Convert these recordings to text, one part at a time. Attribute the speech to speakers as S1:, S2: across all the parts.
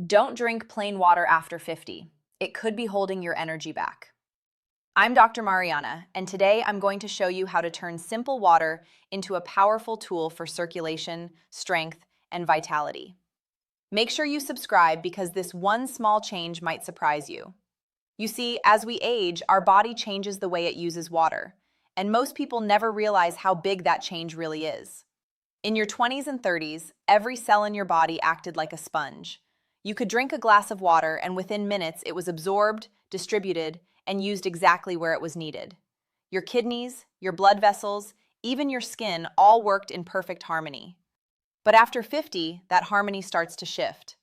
S1: Don't drink plain water after 50. It could be holding your energy back. I'm Dr. Mariana, and today I'm going to show you how to turn simple water into a powerful tool for circulation, strength, and vitality. Make sure you subscribe because this one small change might surprise you. You see, as we age, our body changes the way it uses water, and most people never realize how big that change really is. In your 20s and 30s, every cell in your body acted like a sponge. You could drink a glass of water, and within minutes it was absorbed, distributed, and used exactly where it was needed. Your kidneys, your blood vessels, even your skin all worked in perfect harmony. But after 50, that harmony starts to shift.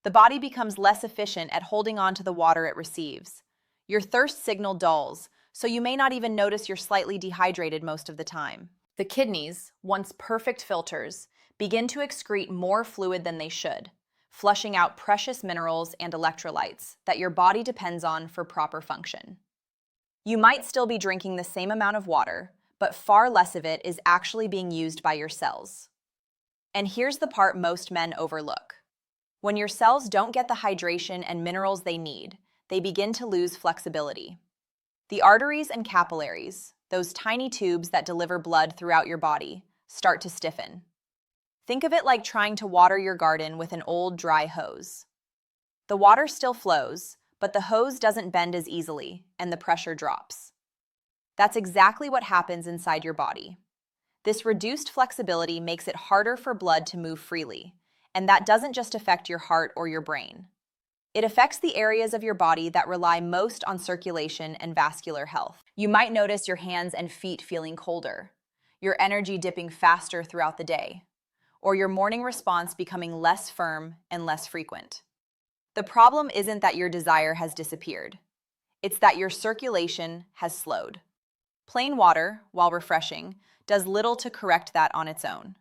S1: The body becomes less efficient at holding on to the water it receives. Your thirst signal dulls, so you may not even notice you're slightly dehydrated most of the time. The kidneys, once perfect filters, begin to excrete more fluid than they should, flushing out precious minerals and electrolytes that your body depends on for proper function. You might still be drinking the same amount of water, but far less of it is actually being used by your cells. And here's the part most men overlook. When your cells don't get the hydration and minerals they need, they begin to lose flexibility. The arteries and capillaries, those tiny tubes that deliver blood throughout your body, start to stiffen. Think of it like trying to water your garden with an old, dry hose. The water still flows, but the hose doesn't bend as easily, and the pressure drops. That's exactly what happens inside your body. This reduced flexibility makes it harder for blood to move freely, and that doesn't just affect your heart or your brain. It affects the areas of your body that rely most on circulation and vascular health. You might notice your hands and feet feeling colder, your energy dipping faster throughout the day, or your morning response becoming less firm and less frequent. The problem isn't that your desire has disappeared. It's that your circulation has slowed. Plain water, while refreshing, does little to correct that on its own.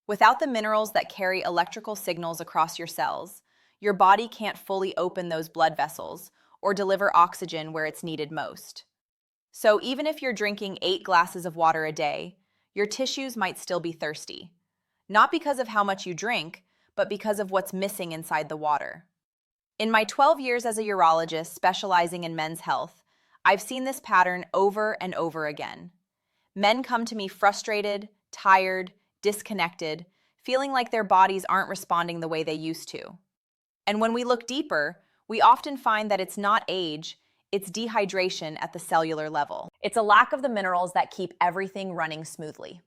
S1: Without the minerals that carry electrical signals across your cells, your body can't fully open those blood vessels or deliver oxygen where it's needed most. So even if you're drinking 8 glasses of water a day, your tissues might still be thirsty. Not because of how much you drink, but because of what's missing inside the water. In my 12 years as a urologist specializing in men's health, I've seen this pattern over and over again. Men come to me frustrated, tired, disconnected, feeling like their bodies aren't responding the way they used to. And when we look deeper, we often find that it's not age, it's dehydration at the cellular level. It's a lack of the minerals that keep everything running smoothly.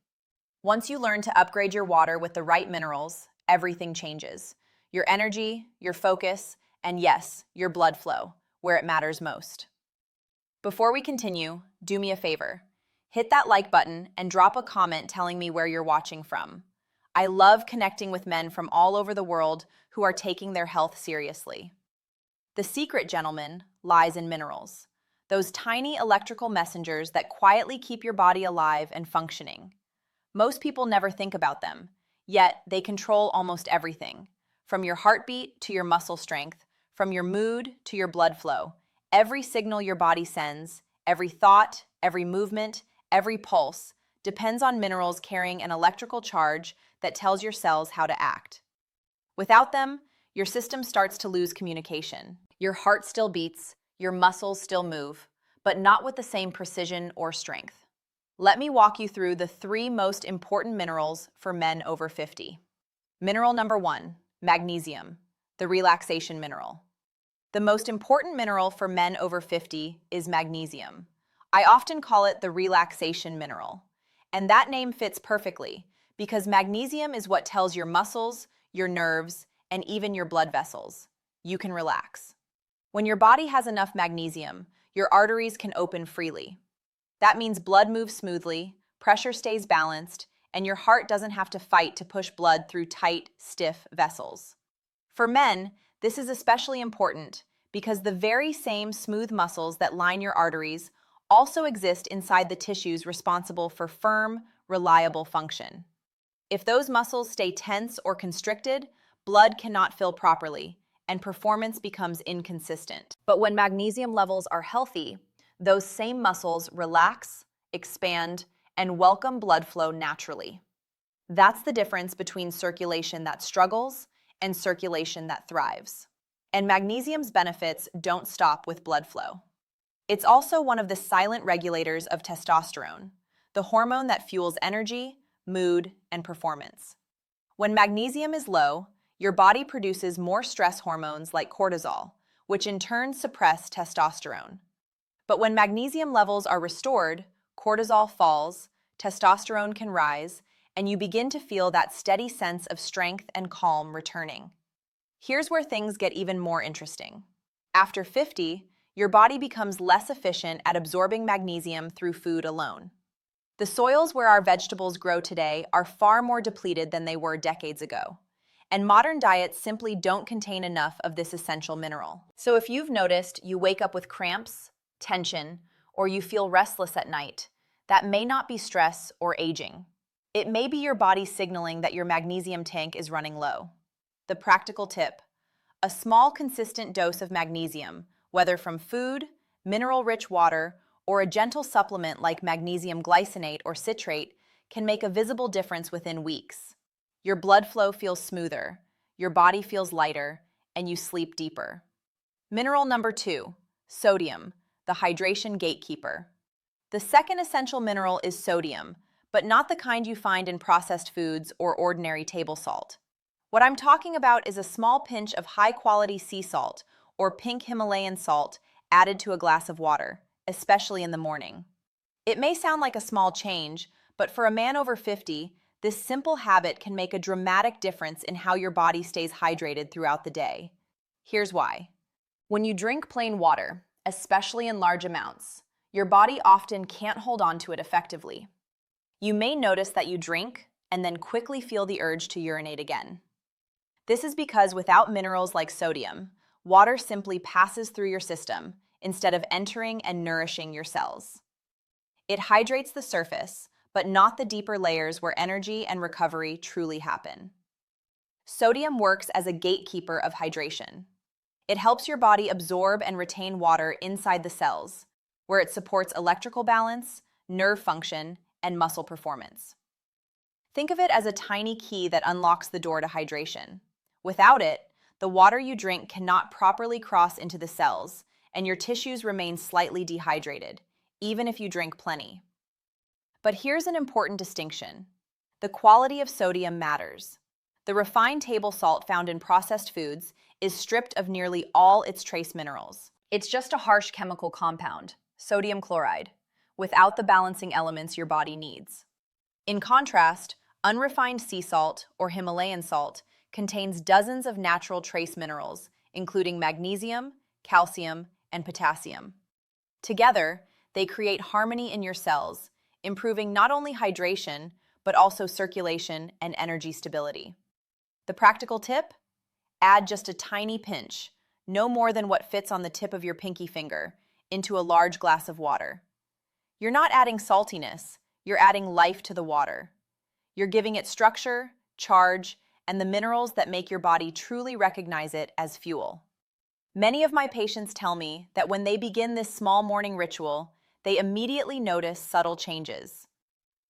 S1: Once you learn to upgrade your water with the right minerals, everything changes. Your energy, your focus, and yes, your blood flow, where it matters most. Before we continue, do me a favor. Hit that like button and drop a comment telling me where you're watching from. I love connecting with men from all over the world who are taking their health seriously. The secret, gentlemen, lies in minerals. Those tiny electrical messengers that quietly keep your body alive and functioning. Most people never think about them, yet they control almost everything. From your heartbeat to your muscle strength, from your mood to your blood flow. Every signal your body sends, every thought, every movement, every pulse, depends on minerals carrying an electrical charge that tells your cells how to act. Without them, your system starts to lose communication. Your heart still beats, your muscles still move, but not with the same precision or strength. Let me walk you through the 3 most important minerals for men over 50. Mineral number 1, magnesium, the relaxation mineral. The most important mineral for men over 50 is magnesium. I often call it the relaxation mineral. And that name fits perfectly because magnesium is what tells your muscles, your nerves, and even your blood vessels, you can relax. When your body has enough magnesium, your arteries can open freely. That means blood moves smoothly, pressure stays balanced, and your heart doesn't have to fight to push blood through tight, stiff vessels. For men, this is especially important because the very same smooth muscles that line your arteries also exist inside the tissues responsible for firm, reliable function. If those muscles stay tense or constricted, blood cannot fill properly, and performance becomes inconsistent. But when magnesium levels are healthy, those same muscles relax, expand, and welcome blood flow naturally. That's the difference between circulation that struggles and circulation that thrives. And magnesium's benefits don't stop with blood flow. It's also one of the silent regulators of testosterone, the hormone that fuels energy, mood, and performance. When magnesium is low, your body produces more stress hormones like cortisol, which in turn suppress testosterone. But when magnesium levels are restored, cortisol falls, testosterone can rise, and you begin to feel that steady sense of strength and calm returning. Here's where things get even more interesting. After 50, your body becomes less efficient at absorbing magnesium through food alone. The soils where our vegetables grow today are far more depleted than they were decades ago, and modern diets simply don't contain enough of this essential mineral. So if you've noticed you wake up with cramps, tension, or you feel restless at night, that may not be stress or aging. It may be your body signaling that your magnesium tank is running low. The practical tip: a small, consistent dose of magnesium, whether from food, mineral-rich water, or a gentle supplement like magnesium glycinate or citrate, can make a visible difference within weeks. Your blood flow feels smoother, your body feels lighter, and you sleep deeper. Mineral number 2, sodium, the hydration gatekeeper. The second essential mineral is sodium, but not the kind you find in processed foods or ordinary table salt. What I'm talking about is a small pinch of high-quality sea salt or pink Himalayan salt added to a glass of water, especially in the morning. It may sound like a small change, but for a man over 50, this simple habit can make a dramatic difference in how your body stays hydrated throughout the day. Here's why. When you drink plain water, especially in large amounts, your body often can't hold on to it effectively. You may notice that you drink and then quickly feel the urge to urinate again. This is because without minerals like sodium, water simply passes through your system instead of entering and nourishing your cells. It hydrates the surface, but not the deeper layers where energy and recovery truly happen. Sodium works as a gatekeeper of hydration. It helps your body absorb and retain water inside the cells, where it supports electrical balance, nerve function, and muscle performance. Think of it as a tiny key that unlocks the door to hydration. Without it, the water you drink cannot properly cross into the cells, and your tissues remain slightly dehydrated, even if you drink plenty. But here's an important distinction. The quality of sodium matters. The refined table salt found in processed foods is stripped of nearly all its trace minerals. It's just a harsh chemical compound, sodium chloride, without the balancing elements your body needs. In contrast, unrefined sea salt, or Himalayan salt, contains dozens of natural trace minerals, including magnesium, calcium, and potassium. Together, they create harmony in your cells, improving not only hydration, but also circulation and energy stability. The practical tip? Add just a tiny pinch, no more than what fits on the tip of your pinky finger, into a large glass of water. You're not adding saltiness, you're adding life to the water. You're giving it structure, charge, and the minerals that make your body truly recognize it as fuel. Many of my patients tell me that when they begin this small morning ritual, they immediately notice subtle changes.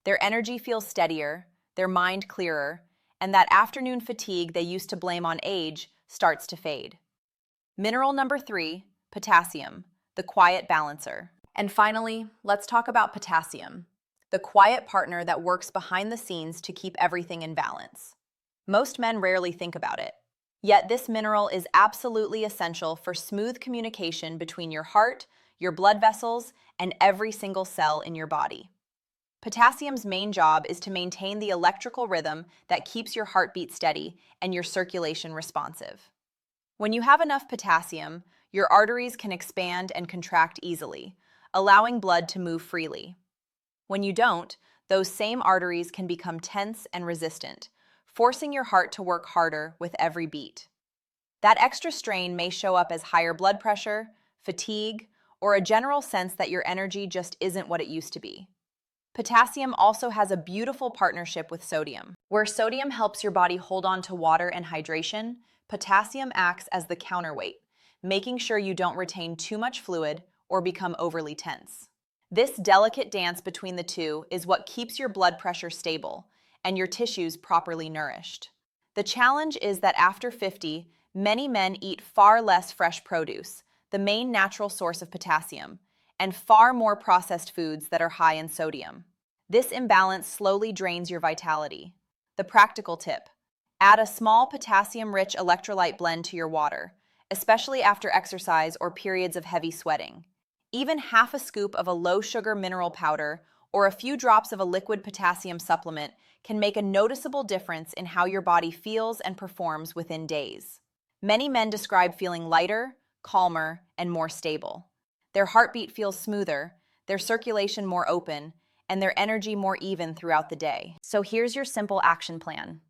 S1: Their energy feels steadier, their mind clearer, and that afternoon fatigue they used to blame on age starts to fade. Mineral number 3, potassium, the quiet balancer. And finally, let's talk about potassium, the quiet partner that works behind the scenes to keep everything in balance. Most men rarely think about it. Yet this mineral is absolutely essential for smooth communication between your heart, your blood vessels, and every single cell in your body. Potassium's main job is to maintain the electrical rhythm that keeps your heartbeat steady and your circulation responsive. When you have enough potassium, your arteries can expand and contract easily, allowing blood to move freely. When you don't, those same arteries can become tense and resistant, forcing your heart to work harder with every beat. That extra strain may show up as higher blood pressure, fatigue, or a general sense that your energy just isn't what it used to be. Potassium also has a beautiful partnership with sodium. Where sodium helps your body hold on to water and hydration, potassium acts as the counterweight, making sure you don't retain too much fluid or become overly tense. This delicate dance between the two is what keeps your blood pressure stable and your tissues properly nourished. The challenge is that after 50, Many men eat far less fresh produce, the main natural source of potassium, and far more processed foods that are high in sodium. This imbalance slowly drains your vitality. The practical tip: add a small potassium-rich electrolyte blend to your water, especially after exercise or periods of heavy sweating. Even half a scoop of a low-sugar mineral powder or a few drops of a liquid potassium supplement can make a noticeable difference in how your body feels and performs within days. Many men describe feeling lighter, calmer, and more stable. Their heartbeat feels smoother, their circulation more open, and their energy more even throughout the day. So here's your simple action plan.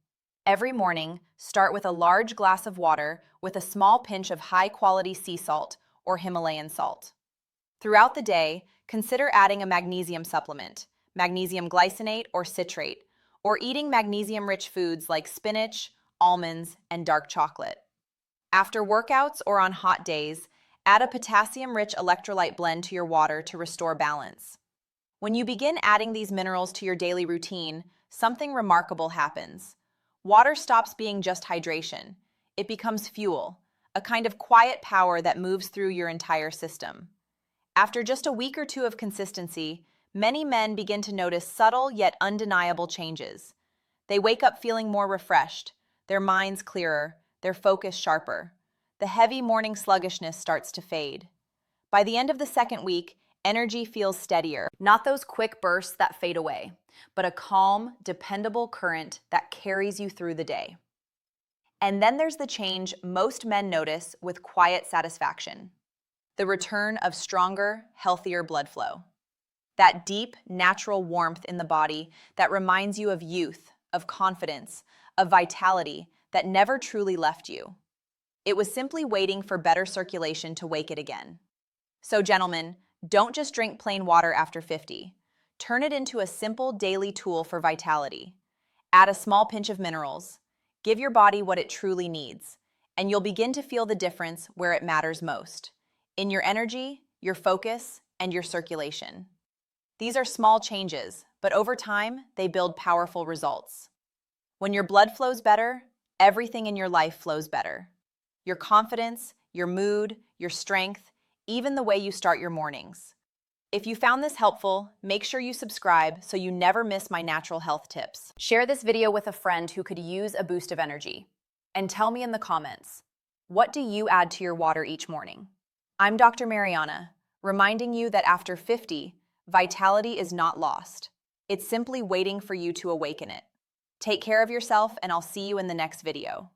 S1: Every morning, start with a large glass of water with a small pinch of high-quality sea salt or Himalayan salt. Throughout the day, consider adding a magnesium supplement, magnesium glycinate or citrate, or eating magnesium-rich foods like spinach, almonds, and dark chocolate. After workouts or on hot days, add a potassium-rich electrolyte blend to your water to restore balance. When you begin adding these minerals to your daily routine, something remarkable happens. Water stops being just hydration. It becomes fuel, a kind of quiet power that moves through your entire system. After just a week or two of consistency, many men begin to notice subtle yet undeniable changes. They wake up feeling more refreshed, their minds clearer, their focus sharper. The heavy morning sluggishness starts to fade. By the end of the second week, energy feels steadier. Not those quick bursts that fade away, but a calm, dependable current that carries you through the day. And then there's the change most men notice with quiet satisfaction: the return of stronger, healthier blood flow. That deep, natural warmth in the body that reminds you of youth, of confidence, of vitality that never truly left you. It was simply waiting for better circulation to wake it again. So gentlemen, don't just drink plain water after 50. Turn it into a simple daily tool for vitality. Add a small pinch of minerals. Give your body what it truly needs, and you'll begin to feel the difference where it matters most: in your energy, your focus, and your circulation. These are small changes, but over time, they build powerful results. When your blood flows better, everything in your life flows better. Your confidence, your mood, your strength, even the way you start your mornings. If you found this helpful, make sure you subscribe so you never miss my natural health tips. Share this video with a friend who could use a boost of energy. And tell me in the comments, what do you add to your water each morning? I'm Dr. Mariana, reminding you that after 50, vitality is not lost. It's simply waiting for you to awaken it. Take care of yourself, and I'll see you in the next video.